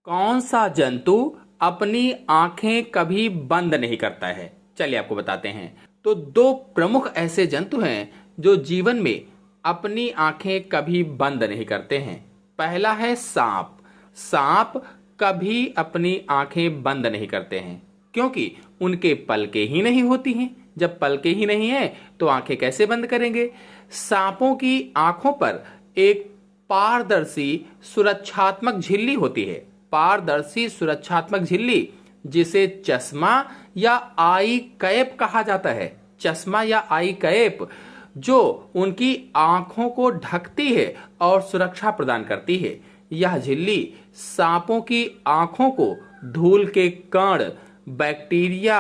कौन सा जंतु अपनी आंखें कभी बंद नहीं करता है? चलिए आपको बताते हैं। तो दो प्रमुख ऐसे जंतु हैं जो जीवन में अपनी आंखें कभी बंद नहीं करते हैं। पहला है सांप। सांप कभी अपनी आंखें बंद नहीं करते हैं क्योंकि उनके पलकें ही नहीं होती हैं। जब पलकें ही नहीं है तो आंखें कैसे बंद करेंगे? सांपों की आंखों पर एक पारदर्शी सुरक्षात्मक झिल्ली होती है। पारदर्शी सुरक्षात्मक झिल्ली जिसे चश्मा या आई कैप कहा जाता है। चश्मा या आई कैप जो उनकी आंखों को ढकती है और सुरक्षा प्रदान करती है। यह झिल्ली सांपों की आंखों को धूल के कण, बैक्टीरिया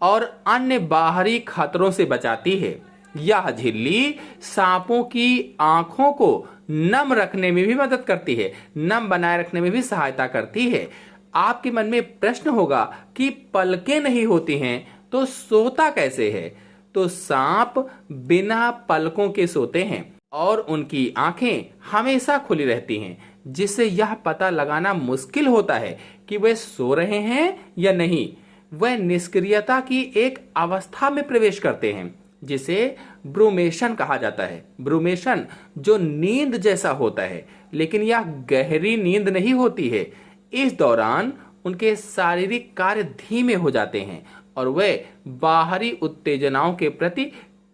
और अन्य बाहरी खतरों से बचाती है। यह झिल्ली सांपों की आंखों को नम रखने में भी मदद करती है, नम बनाए रखने में भी सहायता करती है। आपके मन में प्रश्न होगा कि पलकें नहीं होती हैं तो सोता कैसे है? तो सांप बिना पलकों के सोते हैं और उनकी आंखें हमेशा खुली रहती हैं, जिससे यह पता लगाना मुश्किल होता है कि वे सो रहे हैं या नहीं। वह निष्क्रियता की एक अवस्था में प्रवेश करते हैं जिसे ब्रूमेशन कहा जाता है। ब्रूमेशन जो नींद जैसा होता है, लेकिन यह गहरी नींद नहीं होती है। इस दौरान उनके शारीरिक कार्य धीमे हो जाते हैं और वे बाहरी उत्तेजनाओं के प्रति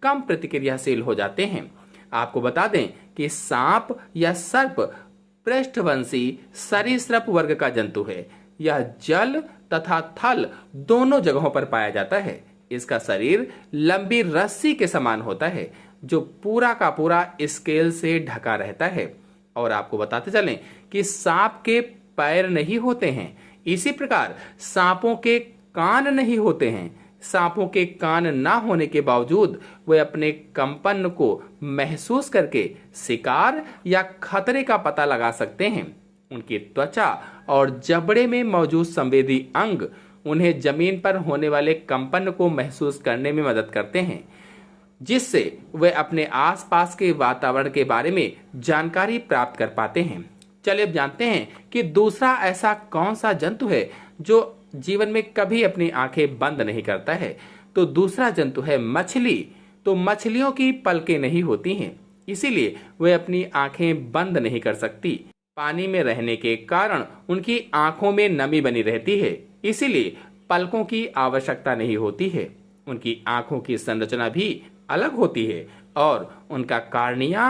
कम प्रतिक्रियाशील हो जाते हैं। आपको बता दें कि सांप या सर्प पृष्ठवंशी सरीसृप वर्ग का जंतु है। यह जल तथा थल दोनों जगहों पर पाया जाता है। इसका शरीर लंबी रस्सी के समान होता है जो पूरा का पूरा स्केल से ढका रहता है। और आपको बताते चलें कि सांप के पैर नहीं होते हैं। इसी प्रकार सांपों के कान नहीं होते हैं। सांपों के कान ना होने के बावजूद वे अपने कंपन को महसूस करके शिकार या खतरे का पता लगा सकते हैं। उनकी त्वचा और जबड़े में मौजूद संवेदी अंग उन्हें जमीन पर होने वाले कंपन को महसूस करने में मदद करते हैं, जिससे वे अपने आसपास के वातावरण के बारे में जानकारी प्राप्त कर पाते हैं। चलिए अब जानते हैं कि दूसरा ऐसा कौन सा जंतु है जो जीवन में कभी अपनी आंखें बंद नहीं करता है। तो दूसरा जंतु है मछली। तो मछलियों की पलकें नहीं होती हैं, इसीलिए वे अपनी आंखें बंद नहीं कर सकती। पानी में रहने के कारण उनकी आंखों में नमी बनी रहती है, इसीलिए पलकों की आवश्यकता नहीं होती है। उनकी आंखों की संरचना भी अलग होती है और उनका कार्निया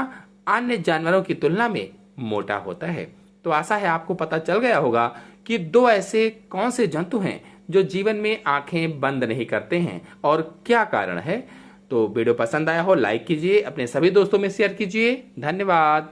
अन्य जानवरों की तुलना में मोटा होता है। तो आशा है आपको पता चल गया होगा कि दो ऐसे कौन से जंतु हैं जो जीवन में आंखें बंद नहीं करते हैं और क्या कारण है। तो वीडियो पसंद आया हो लाइक कीजिए, अपने सभी दोस्तों में शेयर कीजिए। धन्यवाद।